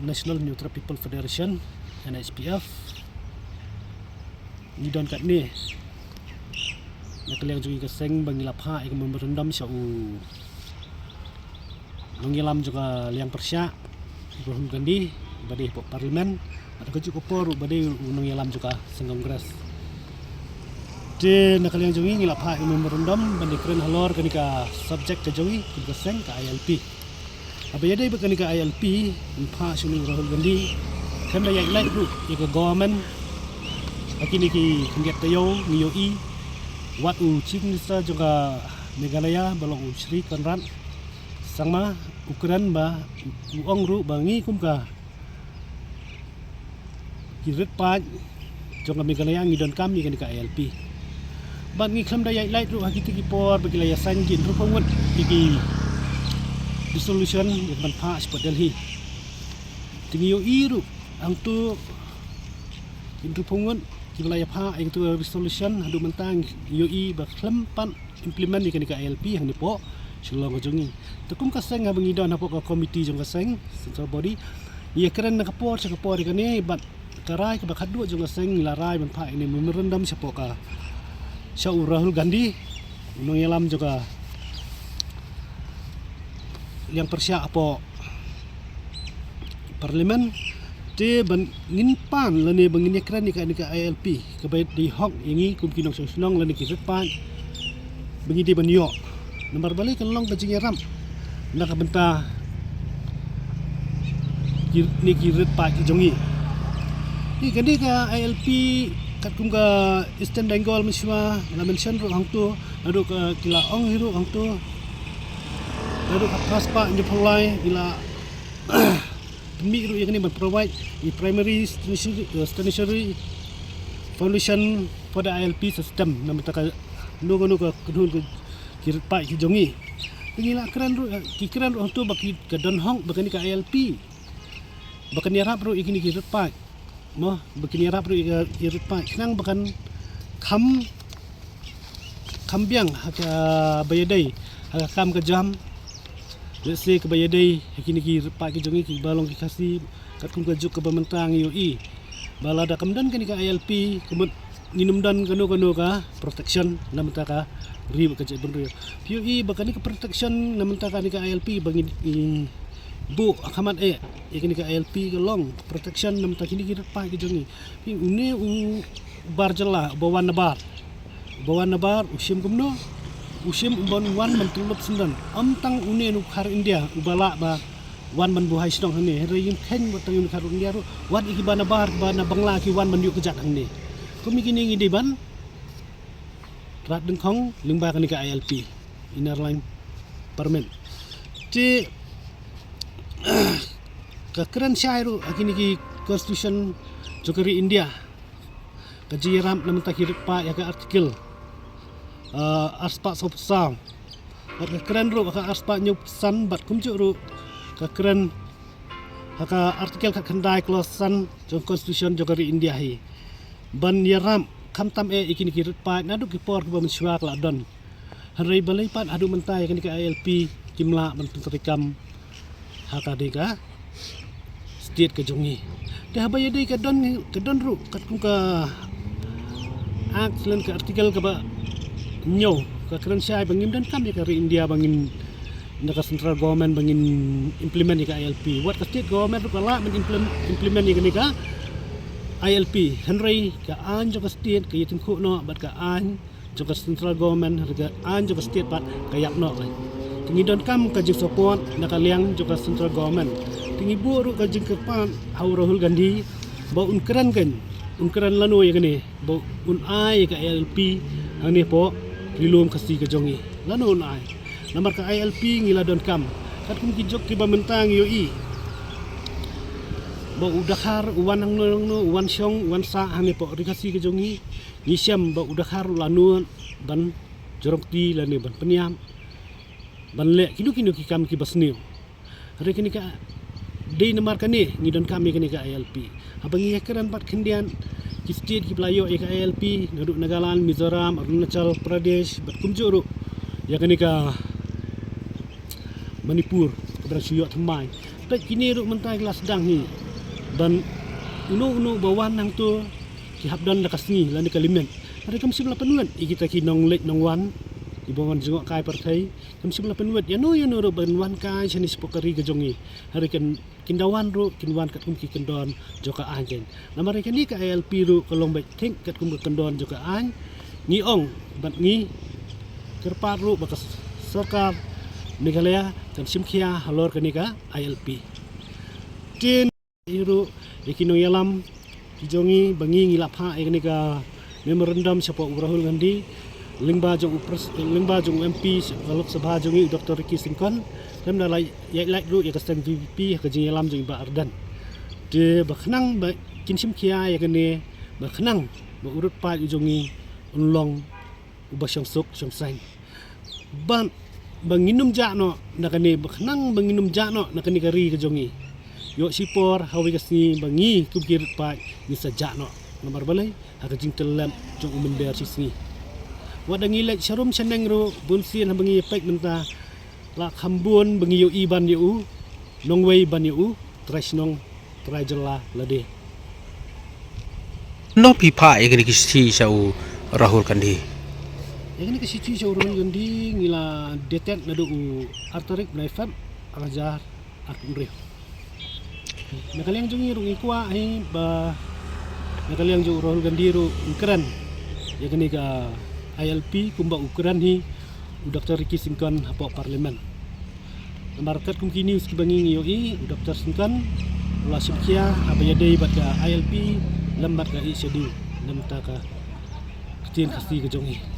National Neutral People Federation NHPF ni don kat ni nak liang juga keseng bangilap ha ik memberendam syau mengilam juga liang persya Ibrahim Gandhi badai parlimen atau kejuk kopor badai mengilam juga Kongres de nak liang juga ngilap ha ik memberendam bandai keren halor kenika subjek ke jawi keseng ke ILP abaya dai kenika ILP pa suni Rahul Gandhi kan daya like tu ik government akini ki kengiat tayo ngiyoi wat Chief Minister juga Meghalaya balong Sri Conrad sangma ukuran ba uong ru bangi kumka kirit pa juga Meghalaya ngidon kami kan ka ILP bat ngi kham daya light ru hakiti ki por bagilaya sanjin ru pawut iki resolution yang pa spot Delhi tingiyo iru ang tu intu pawut wilayah pa itu resolution hadu mentang UI baklam pan implement ni kanika ILP yang nipo silong jongi tukum kaseng ngabang idon hapo ka committee jong kaseng central body ia keren nak kapor sa kapor kani bat karai ka bakadu jong kaseng larai man pa ini memorandum siapa ka Syau Rahul Gandhi mengelam juga yang persya apa parlimen de bangin pan lene bangin ekran ni ka ILP kebaik di hok ingi kum kinong sonong lene ki pan bangi di banyo nomor balik kan long kajing ram nak benta ni ki pa ki jongi ni kadi ka ILP kat kum ka Eastern Bengal miswa la mention ro hang tu adu ka kila ong hiru hang tu adu ka paspa ni pulai ila Pemik yang ini provide the primary stationary foundation for the ILP system. Nama tak nuga kedun kirit pak kijongi. Pengila keren ru kikeren ru tu baki kedon hong bakani ka ILP. Bakani harap ru ikini kirit pak. Moh bakani harap ru kirit pak. Kenang bakan kambiang haka bayadai haka kam ke jam. Let's say ke bayadai kini ki pak ki jongi ki balong ki kasi kat kum kajuk ke pementang UI bala da kamdan kan ka ILP kemut nginum dan kanu ka protection nam ta ka ri ka je benru UI bakani ka protection nam ta ka ni ka ILP bangi bu akamat kini ka ILP ke long protection nam ta kini ki pak ki jongi une u barjala bawan nabar usim kumno usim umbon wan mentulup sendan amtang une nu khar India ubala ba wan man buhai sidong hane reyin ken watang nu khar India ru wan iki bana bar bana bangla ki wan man yu kejat hane kumi kini ngi ban rat deng khong lingba kan ka ILP inner line permit ti ka keren syairu akini ki constitution jokeri India kajiram nam ta kirit pa ya ka artikel aspa sopsam ka keren ru ka aspa nyupsan bat kumjuk ru ka keren ka artikel ka khandai klosan jong constitution jogari India hi ban yaram kamtam ikini kirit pa nadu ki por ba menswa kla don hari balai pan adu mentai kan ka ILP kimla bentuk terikam haka deka state ke jongi dah bayar dei ka don ru kat kum ka aklen ka artikel ka ba nyo ka keren syai bangin dan kam ya kari India bangin naka central government bangin implement ka ILP wat ka state government ka la men implement ni ka ILP henry ka an jo ka state ka yitin khu no bat ka an jo ka central government ka an jo ka state bat ka yak no lai tingi don kam ka jing support naka liang jo ka central government tingi bu ru ka jing ka pan hau Rahul Gandhi ba un keren lanu ya kene ba un ai ka ILP ani po rilum kasi ke jongi lanu nai namar ka ILP ngila don kam kat kum kijok ki bamentang UI ba udahar uwan ang no uwan syong uwan sa hane po rikasi ke jongi nisiam ba udahar lanu ban jorok ti lani ban peniam ban le kinu ki kam ki basniu hari kini ka dei namar kani ngidon kami kini ka ILP abang ngikeran pat kendian ki state ki playo ka ILP ngaduk Nagaland Mizoram Arunachal Pradesh bat kumjuru ya kani ka Manipur keberang suyok temai pek kini ru mentai kelas sedang ni ban unu bawan nang tu ki habdan da kasni lan kalimen ada kam sibla penuan kita ki nong lek nong wan ibawan jengok kai partai kam sibla penuan ya no ru banwan kai jenis pokari gejongi hari kan kindawan ru kinwan kat kum ki kendon joka anjen namare kan ni ka ALP ru kolong baik think kat kum kendon joka an ni ong bat ni kerpat ru bakas sarkar Meghalaya dan Simkhia halor kanika ILP. Tin iru ikino yalam kijongi bangi ngilap ha kanika memorandum siapa Rahul Gandhi lingba jong MP Lok Sabha jongi Dr. Ricky Singkon dan dalai like ru ya kastan VP ka jing yalam jong ba Ardan. De bakhnang ba kin Simkhia ya kene bakhnang ba urut pa jongi unlong ubasyang sok syangsain. Ban banginum jakno nakani baknang banginum jakno nakani kari kejongi yo sipor hawi kasni bangi kubkir pa ni sajakno nomor balai ha jing telam jong umender sisni wadangi lek sharum seneng ro bunsin bangi pek menta la khambun bangi yo iban yo nongwei ban yo tresnong trajela lade no pipa egri kisti sau Rahul Gandhi yang ini kesitu Rahul Gandhi ngila detet nadu arterik naifat ajar akunre nakaliang jungi ru ikwa ai ba nakaliang ju Rahul Gandhi ru ukran ya kini ka ILP kumba ukuran hi Dr. Ricky Singkon hapok parlemen market kum kini uski bangi yoi Dr. Singkon ula Simkhia abayade bat ka ILP lambat ka i schedule lam ta ka ketin khasti ke jongi